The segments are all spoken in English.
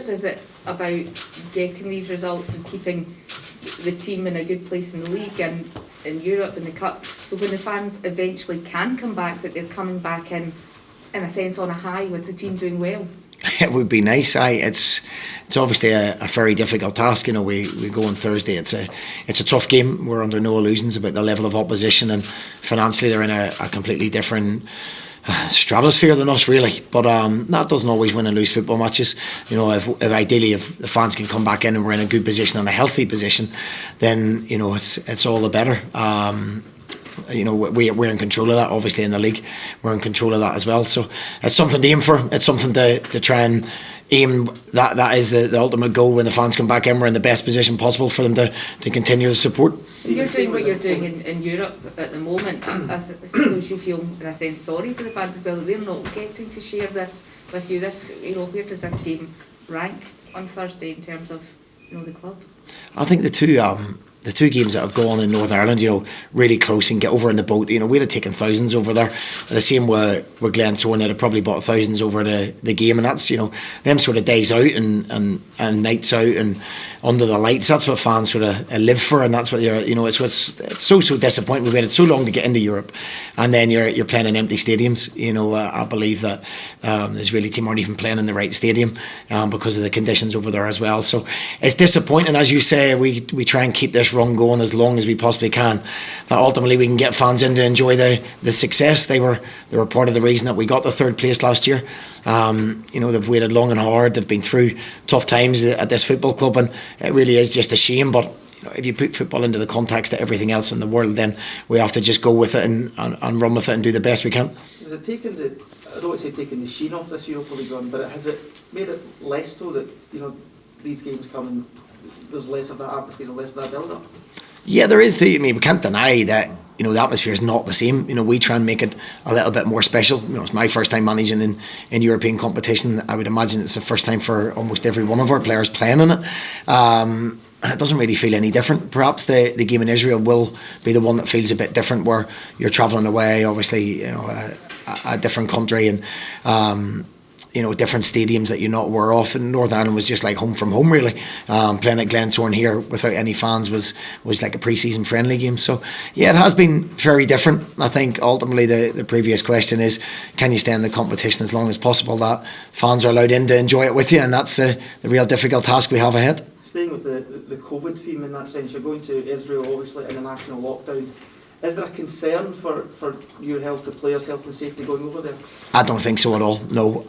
players? Is it about getting these results and keeping the team in a good place in the league and in Europe and the cups? So when the fans eventually can come back, that they're coming back in a sense on a high with the team doing well. It would be nice. It's obviously a very difficult task. We go on Thursday. It's a tough game. We're under no illusions about the level of opposition, and financially they're in a completely different stratosphere than us, really. But that doesn't always win and lose football matches. If ideally if the fans can come back in and we're in a good position and a healthy position, then it's all the better. We're in control of that. Obviously in the league we're in control of that as well, so it's something to aim for. It's something to try and aim. That is the ultimate goal. When the fans come back in, we're in the best position possible for them to continue the support. You're doing what you're doing in Europe at the moment. I suppose you feel in a sense sorry for the fans as well, that they're not getting to share this with you. Where does this game rank on Thursday in terms of the club? I think the two games that have gone in Northern Ireland, really close, and get over in the boat. We'd have taken thousands over there. The same with Glentoran, they'd have probably bought thousands over the game, and that's them sort of days out and nights out and under the lights. That's what fans sort of live for, and that's what it's so disappointing. We've waited so long to get into Europe, and then you're playing in empty stadiums. I believe that the Israeli team aren't even playing in the right stadium because of the conditions over there as well. So it's disappointing. As you say, we try and keep this run going as long as we possibly can, that ultimately we can get fans in to enjoy the success. They were part of the reason that we got the third place last year. They've waited long and hard. They've been through tough times at this football club, and it really is just a shame. But if you put football into the context of everything else in the world, then we have to just go with it and run with it and do the best we can. Has it taken I don't want to say taking the sheen off this Europa League run, but has it made it less so that these games come and there's less of that atmosphere, less of that build-up? Yeah, there is. We can't deny that the atmosphere is not the same. We try and make it a little bit more special. It's my first time managing in European competition. I would imagine it's the first time for almost every one of our players playing in it. And it doesn't really feel any different. Perhaps the game in Israel will be the one that feels a bit different, where you're travelling away, obviously, a different country, and different stadiums that you're not aware of. And Northern Ireland was just like home from home, really. Playing at Glentoran here without any fans was like a pre-season friendly game. So yeah, it has been very different. I think ultimately the previous question is, can you stay in the competition as long as possible, that fans are allowed in to enjoy it with you, and that's the real difficult task we have ahead. Staying with the COVID theme in that sense, you're going to Israel obviously in a national lockdown. Is there a concern for your health, the players' health and safety going over there? I don't think so at all, no.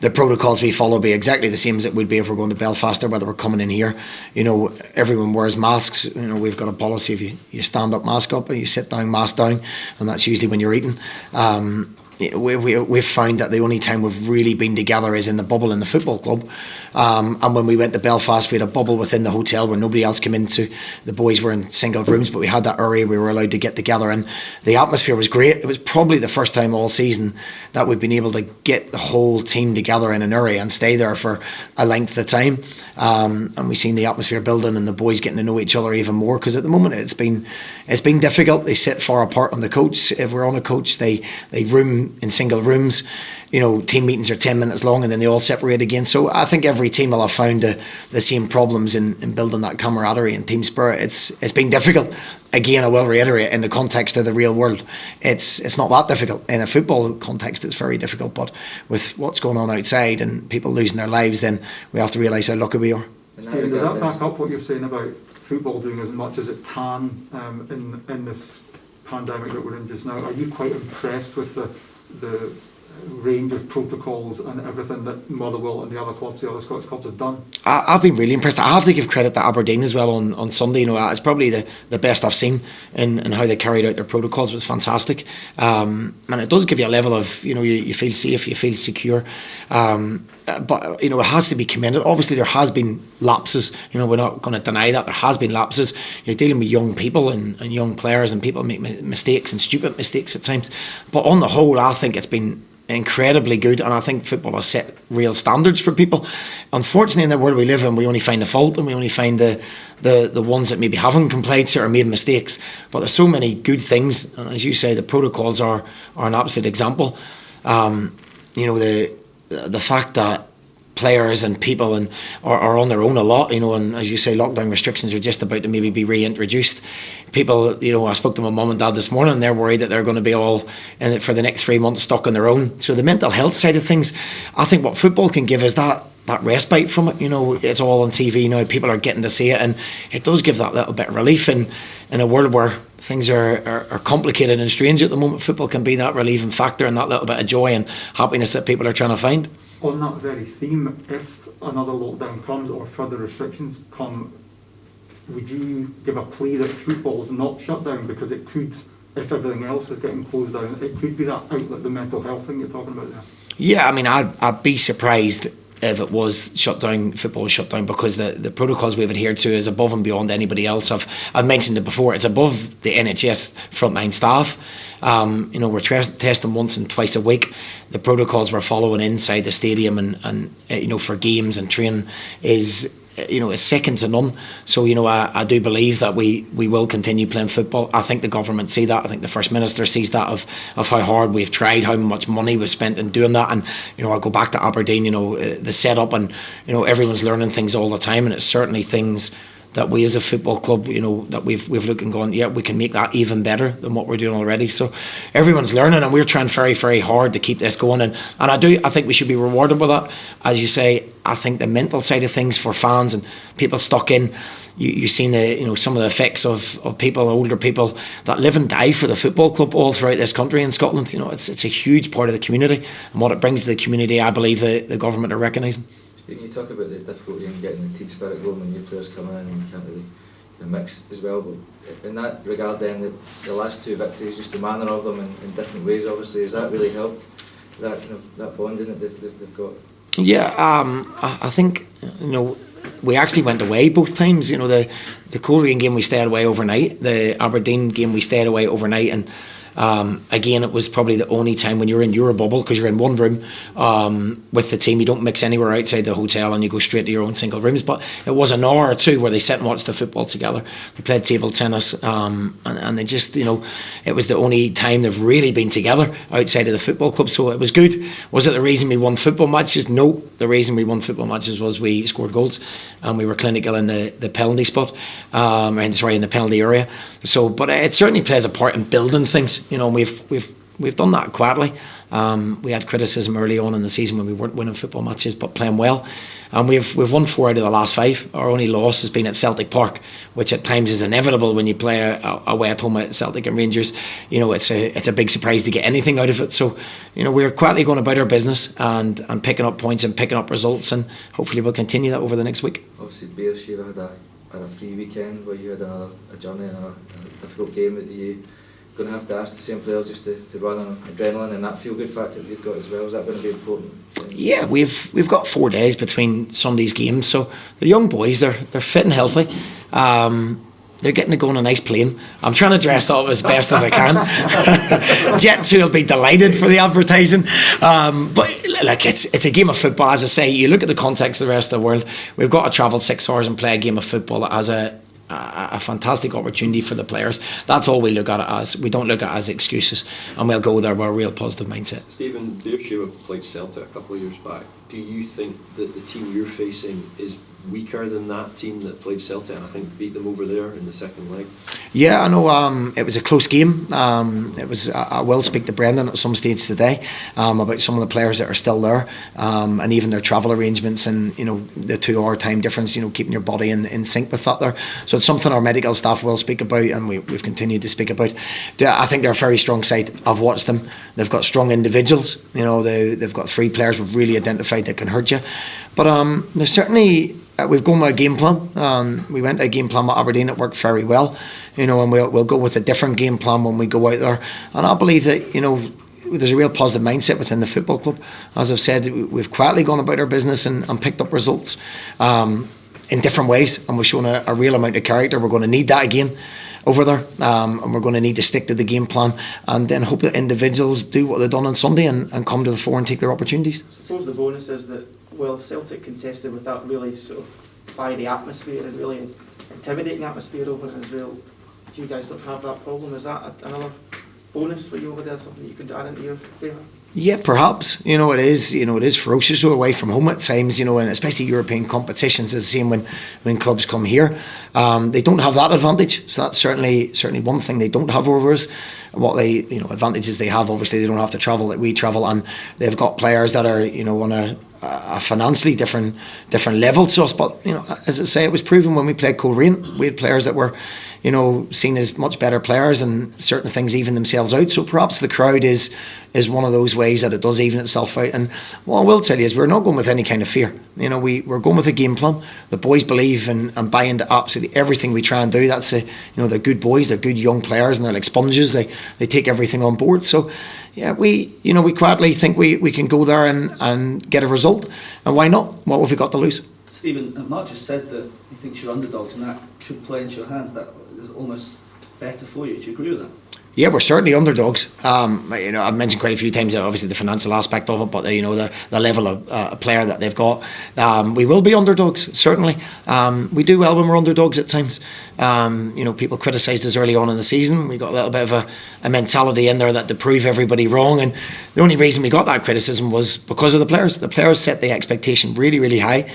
The protocols we follow will be exactly the same as it would be if we're going to Belfast or whether we're coming in here. Everyone wears masks. We've got a policy: if you stand up, mask up, and you sit down, mask down, and that's usually when you're eating. We've found that the only time we've really been together is in the bubble in the football club, and when we went to Belfast, we had a bubble within the hotel where nobody else came into. The boys were in single rooms, but we had that area we were allowed to get together, and the atmosphere was great. It was probably the first time all season that we've been able to get the whole team together in an area and stay there for a length of time, and we've seen the atmosphere building and the boys getting to know each other even more, because at the moment it's been difficult. They sit far apart on the coach. If we're on a coach, they room in single rooms. Team meetings are 10 minutes long and then they all separate again. So I think every team will have found the same problems in building that camaraderie and team spirit. It's been difficult. Again, I will reiterate, in the context of the real world, it's not that difficult. In a football context, it's very difficult. But with what's going on outside and people losing their lives, then we have to realise how lucky we are. Stephen, does that back up what you're saying about football doing as much as it can in this pandemic that we're in just now? Are you quite impressed with the range of protocols and everything that Motherwell and the other Scottish clubs have done? I've been really impressed. I have to give credit to Aberdeen as well on Sunday. It's probably the best I've seen in how they carried out their protocols. It was fantastic, and it does give you a level of you feel safe, you feel secure. But it has to be commended. Obviously there has been lapses. We're not going to deny that there has been lapses. You're dealing with young people and young players, and people make mistakes and stupid mistakes at times. But on the whole, I think it's been incredibly good, and I think football has set real standards for people. Unfortunately, in the world we live in, we only find the fault, and we only find the ones that maybe haven't complied or made mistakes. But there's so many good things, and as you say, the protocols are an absolute example. The fact that players and people and are on their own a lot, you know, and as you say, lockdown restrictions are just about to maybe be reintroduced. People, you know, I spoke to my mum and dad this morning, and they're worried that they're going to be all in it for the next 3 months stuck on their own. So the mental health side of things, I think what football can give is that respite from it. You know, it's all on TV now, people are getting to see it, and it does give that little bit of relief in a world where things are complicated and strange at the moment. Football can be that relieving factor and that little bit of joy and happiness that people are trying to find. On that very theme, if another lockdown comes or further restrictions come, would you give a plea that football's not shut down? Because it could, if everything else is getting closed down, it could be that outlet, the mental health thing you're talking about there. Yeah, I mean, I'd be surprised if it was shut down, football was shut down, because the protocols we've adhered to is above and beyond anybody else. I've mentioned it before, it's above the NHS frontline staff. You know, we're testing once and twice a week. The protocols we're following inside the stadium and you know, for games and training is, you know, is second to none. So, you know, I do believe that we will continue playing football. I think the government see that. I think the First Minister sees that of how hard we've tried, how much money we've spent in doing that. And, you know, I go back to Aberdeen, you know, the setup, and, you know, everyone's learning things all the time, and it's certainly things that we as a football club, you know, that we've looked and gone, yeah, we can make that even better than what we're doing already. So everyone's learning, and we're trying very, very hard to keep this going. And I think we should be rewarded with that. As you say, I think the mental side of things for fans and people stuck in, you've seen the, you know, some of the effects of people, older people that live and die for the football club all throughout this country in Scotland. You know, it's a huge part of the community, and what it brings to the community, I believe the government are recognising. You talk about the difficulty in getting the team spirit going when new players come in, and you can't really mix as well. But in that regard, then the last two victories, just the manner of them in different ways, obviously, has that really helped that kind of that bonding that they've got? Yeah, I think, you know, we actually went away both times. You know, the Coleraine game we stayed away overnight, the Aberdeen game we stayed away overnight, and again, it was probably the only time when you're in your bubble, because you're in one room with the team. You don't mix anywhere outside the hotel, and you go straight to your own single rooms. But it was an hour or two where they sat and watched the football together. They played table tennis, and they just, you know, it was the only time they've really been together outside of the football club. So it was good. Was it the reason we won football matches? No. The reason we won football matches was we scored goals, and we were clinical in the penalty spot, in the penalty area. So, but it certainly plays a part in building things. You know, we've done that quietly. We had criticism early on in the season when we weren't winning football matches, but playing well. And we've won 4 out of the last 5. Our only loss has been at Celtic Park, which at times is inevitable when you play away at home at Celtic and Rangers. You know, it's a big surprise to get anything out of it. So, you know, we're quietly going about our business and picking up points and picking up results, and hopefully we'll continue that over the next week. Obviously, Beer-Sheva had a free weekend where you had a journey and a difficult game that you going to have to ask the same players just to run on adrenaline, and that feel good factor that you've got as well. Is that going to be important? Yeah, we've got 4 days between Sunday's games, so the young boys, they're fit and healthy. They're getting to go on a nice plane. I'm trying to dress up as best as I can. Jet2 will be delighted for the advertising. But like, it's a game of football. As I say, you look at the context of the rest of the world, we've got to travel 6 hours and play a game of football that has a fantastic opportunity for the players. That's all we look at it as. We don't look at it as excuses, and we'll go there with a real positive mindset. Stephen, Beer-Sheva played Celta a couple of years back. Do you think that the team you're facing is weaker than that team that played Celta and I think beat them over there in the second leg? Yeah, I know. It was a close game. It was. I will speak to Brendan at some stage today about some of the players that are still there, and even their travel arrangements, and, you know, the 2-hour time difference. You know, keeping your body in sync with that there. So it's something our medical staff will speak about, and we've continued to speak about. I think they're a very strong side. I've watched them. They've got strong individuals. You know, they've got 3 players we've really identified that can hurt you, but there's certainly. We've gone with a game plan. We went to a game plan with Aberdeen that worked very well, you know, and we'll go with a different game plan when we go out there. And I believe that, you know, there's a real positive mindset within the football club. As I've said, we've quietly gone about our business and picked up results in different ways, and we've shown a real amount of character. We're going to need that again over there, and we're going to need to stick to the game plan, and then hope that individuals do what they've done on Sunday and come to the fore and take their opportunities. I suppose the bonus is that, well, Celtic contested with that really sort of fiery atmosphere and really intimidating atmosphere over in Israel. You guys don't have that problem. Is that another bonus for you over there, something you could add into your favour? Yeah, perhaps. It is ferocious away from home at times, and especially European competitions is the same when clubs come here. They don't have that advantage. So that's certainly one thing they don't have over us. What advantages they have, obviously they don't have to travel like we travel, and they've got players that are, on a financially different level to us. But, as I say, it was proven when we played Coleraine. We had players that were, seen as much better players, and certain things even themselves out. So perhaps the crowd is one of those ways that it does even itself out. And what I will tell you is we're not going with any kind of fear. We're going with a game plan. The boys believe and buy into absolutely everything we try and do. That's they're good boys, they're good young players, and they're like sponges. They take everything on board. So yeah, we quietly think we can go there and get a result. And why not? What have we got to lose? Stephen, Mark just said that he thinks you're underdogs and that could play into your hands. That is almost better for you. Do you agree with that? Yeah, we're certainly underdogs. I've mentioned quite a few times, obviously the financial aspect of it, but the level of player that they've got. We will be underdogs, certainly. We do well when we're underdogs at times. People criticised us early on in the season. We got a little bit of a mentality in there that to prove everybody wrong, and the only reason we got that criticism was because of the players. The players set the expectation really, really high.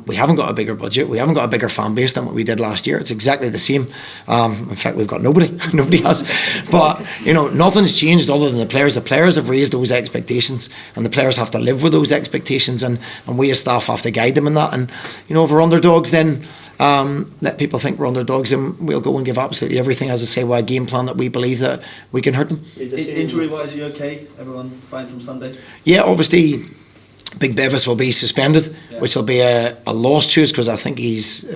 We haven't got a bigger budget. We haven't got a bigger fan base than what we did last year. It's exactly the same. In fact, we've got nobody. Nobody has. But, nothing's changed other than the players. The players have raised those expectations, and the players have to live with those expectations, and we as staff have to guide them in that. And, if we're underdogs, then let people think we're underdogs, and we'll go and give absolutely everything, as I say, with a game plan that we believe that we can hurt them. Injury-wise, are you okay? Everyone fine from Sunday? Yeah, obviously Big Bevis will be suspended, which will be a loss to us, because I think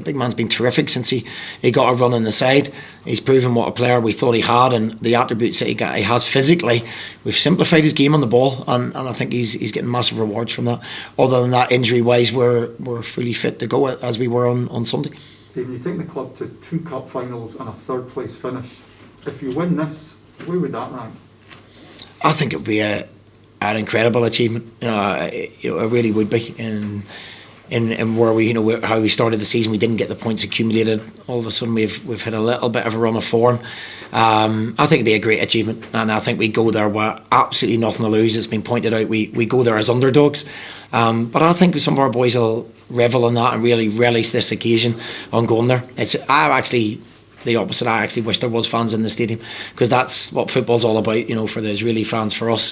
Big Man's been terrific since he got a run on the side. He's proven what a player we thought he had, and the attributes that he has physically. We've simplified his game on the ball, and I think he's getting massive rewards from that. Other than that, injury-wise, we're fully fit to go as we were on Sunday. Stephen, you take the club to 2 cup finals and a 3rd place finish. If you win this, where would that rank? I think it would be an incredible achievement. It really would be. In where we, how we started the season, we didn't get the points accumulated. All of a sudden, we've had a little bit of a run of form. I think it'd be a great achievement, and I think we go there with absolutely nothing to lose. It's been pointed out we go there as underdogs, but I think some of our boys will revel in that and really relish this occasion on going there. The opposite. I actually wish there was fans in the stadium, because that's what football's all about, for the Israeli fans, for us,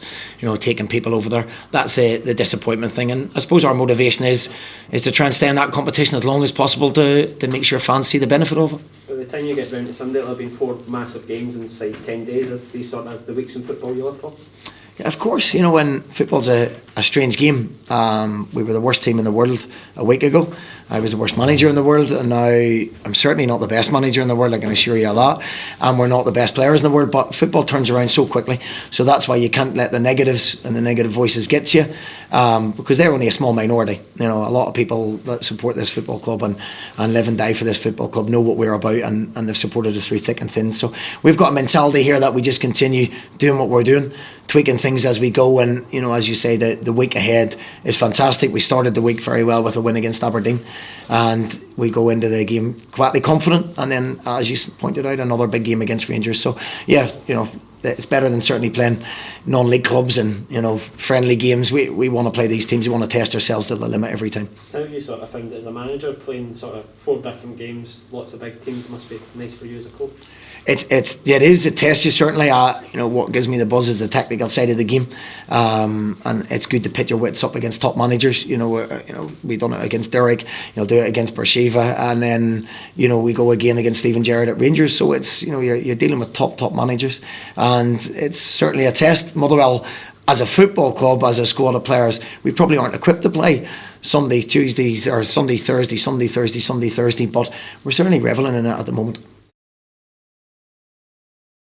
taking people over there. That's the disappointment thing, and I suppose our motivation is to try and stay in that competition as long as possible to make sure fans see the benefit of it. By the time you get round to Sunday, there'll have been 4 massive games inside 10 days. Are these sort of the weeks in football you live for? Yeah, of course, when football's a strange game. We were the worst team in the world a week ago. I was the worst manager in the world, and now I'm certainly not the best manager in the world, I can assure you of that. And we're not the best players in the world, but football turns around so quickly. So that's why you can't let the negatives and the negative voices get to you, because they're only a small minority. A lot of people that support this football club and live and die for this football club know what we're about, and they've supported us through thick and thin. So we've got a mentality here that we just continue doing what we're doing, tweaking things as we go. And as you say, the week ahead is fantastic. We started the week very well with a win against Aberdeen, and we go into the game quietly confident, and then, as you pointed out, another big game against Rangers. So yeah, it's better than certainly playing non-league clubs and friendly games. We want to play these teams. We want to test ourselves to the limit every time. How have you sort of found it as a manager, playing sort of 4 different games, lots of big teams? Must be nice for you as a coach. It is. It tests you, certainly. What gives me the buzz is the technical side of the game, and it's good to pit your wits up against top managers. We've done it against Derek. You'll do it against Beer-Sheva, and then we go again against Stephen Gerrard at Rangers. So it's you're dealing with top managers, and it's certainly a test. Motherwell, as a football club, as a squad of players, we probably aren't equipped to play Sunday, Tuesday, or Sunday, Thursday, Sunday, Thursday, Sunday, Thursday. But we're certainly reveling in it at the moment.